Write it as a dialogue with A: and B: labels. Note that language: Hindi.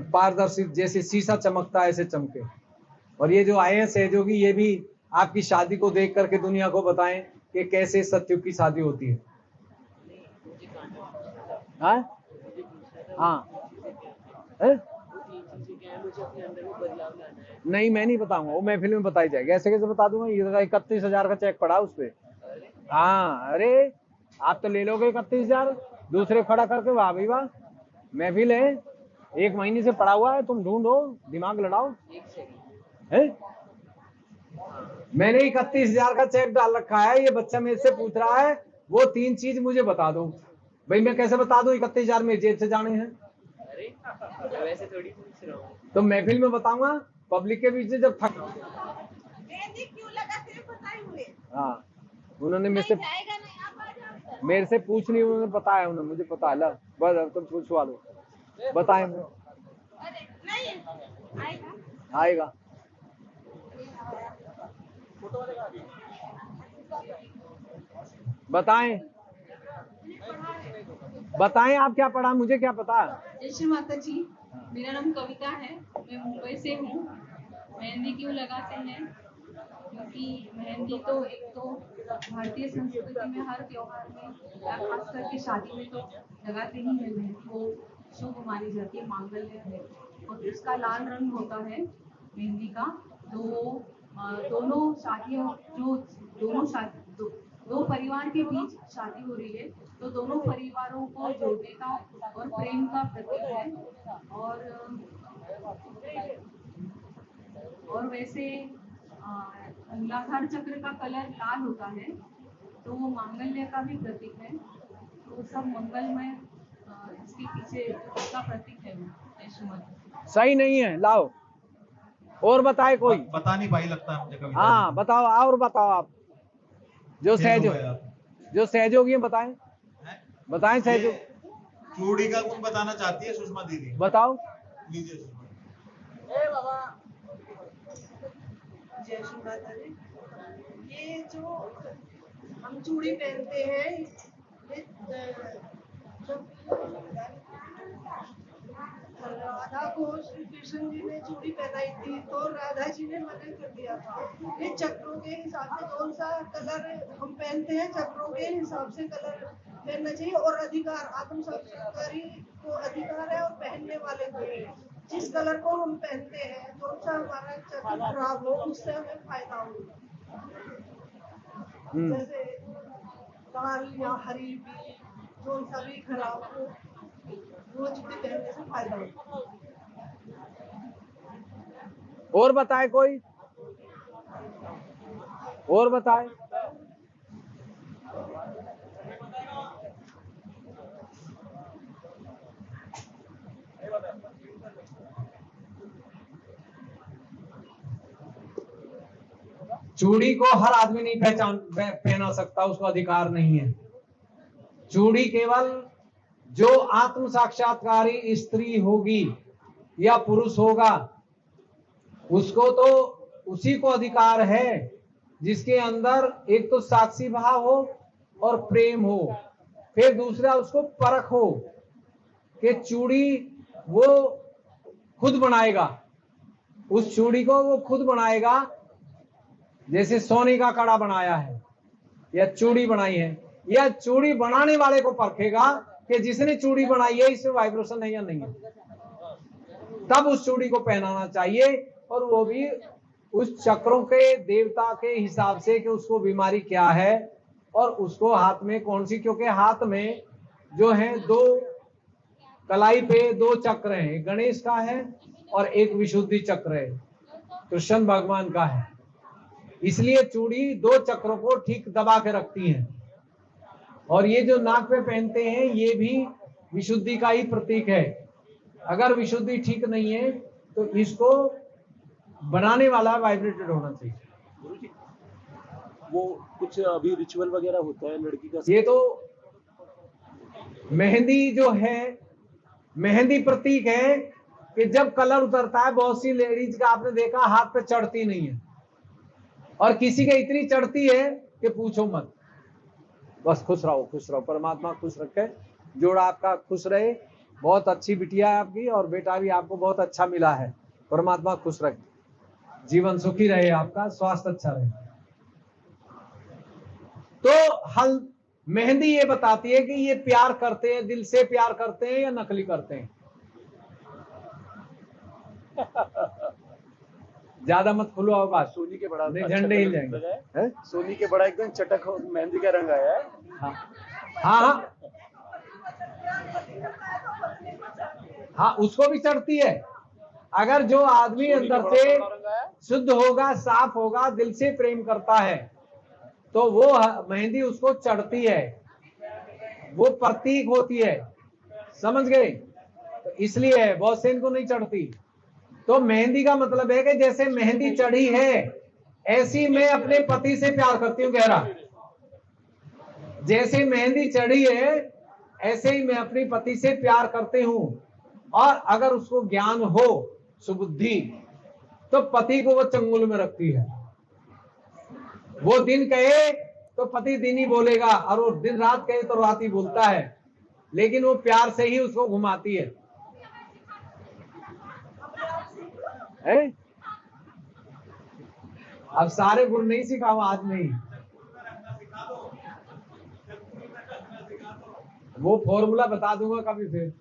A: पारदर्शी, जैसे शीशा चमकता है ऐसे चमके। और ये जो आईएएस सहयोगी, ये भी आपकी शादी को देख करके दुनिया को बताएं कि कैसे सत्युग की शादी होती है। हाँ नहीं, मैं नहीं बताऊंगा, वो महफिल में बताई जाएगी। ऐसे कैसे बता दूंगा? ये 31,000 का चेक पड़ा उस पे। हाँ, अरे आप तो ले लोगे 31,000, दूसरे खड़ा करके, वाह भाई वाह, महफिल है, 1 महीने से पड़ा हुआ है, तुम ढूंढो, दिमाग लड़ाओ है। मैंने 31,000 का चेक डाल रखा है, ये बच्चा मेरे से पूछ रहा है वो 3 चीज मुझे बता दो। भाई मैं कैसे बता दूं? 31,000 मेरी जेब से जाने हैं। अरे वैसे थोड़ी पूछ रहा हूँ, तो महफिल में बताऊंगा, पब्लिक के बीच में जब थक क्यों लगा तेरे बताए हुए। हाँ, उन्होंने मेरे से पूछ नहीं, उन्होंने बताया, उन्होंने मुझे पता है। बस तुम पूछवा दो, बताए। आएगा बताएं, बताएं आप क्या पढ़ा, मुझे क्या पता।
B: जय श्री माता जी, मेरा नाम कविता है, मैं मुंबई से हूँ। मेहंदी क्यों लगाते हैं? क्योंकि मेहंदी तो एक तो भारतीय संस्कृति में हर त्योहार में या खास करके शादी में तो लगाते ही है। मेहंदी वो शुभ मानी जाती है, मांगल्य है, और उसका लाल रंग होता है मेहंदी का। तो दोनों शादियों, जो दो परिवार के बीच शादी हो रही है, तो दोनों परिवारों को जोड़ने का और प्रेम का प्रतीक है। और वैसे मूलाधार चक्र का कलर लाल होता है, तो वो मांगल्य का भी प्रतीक है। तो सब मंगलमय इसके पीछे इसका प्रतीक है।
A: सही नहीं है, लाओ और बताए कोई।
C: बता नहीं भाई, लगता है मुझे कभी।
A: हाँ बताओ, और बताओ आप, जो सहयोगी बताएं, बताएं सहयोग।
C: चूड़ी का गुण बताना चाहती है सुषमा दीदी,
A: बताओ।
C: लीजिए सुषमा।
D: जय श्री माता दी। ये जो हम चूड़ी पहनते हैं, राधा को श्री कृष्ण जी ने चूड़ी पहनाई थी, तो राधा जी ने मना कर दिया था। ये चक्रों के हिसाब से कौन सा कलर हम पहनते हैं, चक्रों के हिसाब से कलर पहनना चाहिए। और अधिकार, आत्म साक्षात्कारी को अधिकार है और पहनने वाले को भी। जिस कलर को हम पहनते हैं, कौन सा हमारा चक्र खराब हो, उससे हमें फायदा हो। जैसे लाल या हरी भी, जो सा भी खराब हो, वो चूड़ी पहनने से फायदा हो।
A: और बताए कोई, और बताए। चूड़ी को हर आदमी नहीं पहना सकता, उसको अधिकार नहीं है। चूड़ी केवल जो आत्म साक्षात्कारी स्त्री होगी या पुरुष होगा, उसको तो उसी को अधिकार है जिसके अंदर एक तो साक्षी भाव हो और प्रेम हो, फिर दूसरा उसको परख हो कि चूड़ी वो खुद बनाएगा, उस चूड़ी को वो खुद बनाएगा। जैसे सोने का कड़ा बनाया है या चूड़ी बनाई है, या चूड़ी बनाने वाले को परखेगा कि जिसने चूड़ी बनाई है इसमें वाइब्रेशन है या नहीं है, तब उस चूड़ी को पहनाना चाहिए। और वो भी उस चक्रों के देवता के हिसाब से कि उसको बीमारी क्या है और उसको हाथ में कौन सी, क्योंकि हाथ में जो है 2 कलाई पे 2 चक्र हैं, गणेश का है और एक विशुद्धि चक्र है, कृष्ण भगवान का है। इसलिए चूड़ी 2 चक्रों को ठीक दबा के रखती है। और ये जो नाक पे पहनते हैं, ये भी विशुद्धि का ही प्रतीक है। अगर विशुद्धि ठीक नहीं है तो इसको बनाने वाला वाइब्रेटेड होना चाहिए।
E: वो कुछ अभी रिचुअल वगैरह होता है लड़की का?
A: ये तो मेहंदी जो है, मेहंदी प्रतीक है कि जब कलर उतरता है, बहुत सी लेडीज का आपने देखा हाथ पे चढ़ती नहीं है, और किसी के इतनी चढ़ती है कि पूछो मत। बस खुश रहो, खुश रहो, परमात्मा खुश रखे, जोड़ा आपका खुश रहे, बहुत अच्छी बिटिया है आपकी, और बेटा भी आपको बहुत अच्छा मिला है। परमात्मा खुश रखे, जीवन सुखी रहे, आपका स्वास्थ्य अच्छा रहे। तो हल मेहंदी ये बताती है कि ये प्यार करते हैं, दिल से प्यार करते हैं या नकली करते हैं। ज्यादा मत खुलो आवाज,
E: सोनी के बड़ा
A: नहीं
E: अच्छा
A: झंडे हिल
E: कलर
A: जाएंगे।
E: लगा है।
A: हैं?
E: सोनी के बड़ा एकदम चटक मेहंदी का रंग आया है।
A: हाँ हाँ हाँ, उसको भी चढ़ती है। अगर जो आदमी
E: सोनी के
A: अंदर
E: बड़ा
A: से
E: बड़ा रंग आया है।
A: शुद्ध होगा, साफ होगा, दिल से प्रेम करता है, तो वो मेहंदी उसको चढ़ती है, वो प्रतीक होती है। समझ गए? तो इसलिए बहुत से इनको नहीं चढ़ती। तो मेहंदी का मतलब है कि जैसे मेहंदी चढ़ी है, ऐसी मैं अपने पति से प्यार करती हूँ गहरा। जैसे मेहंदी चढ़ी है, ऐसे ही मैं अपनी पति से प्यार करती हूँ। और अगर उसको ज्ञान हो, सुबुद्धि, तो पति को वो चंगुल में रखती है। वो दिन कहे तो पति दिन ही बोलेगा, और वो दिन रात कहे तो रात ही बोलता है, लेकिन वो प्यार से ही उसको घुमाती है। अब सारे गुण नहीं सिखाऊं आज, नहीं, वो फॉर्मूला बता दूंगा कभी फिर।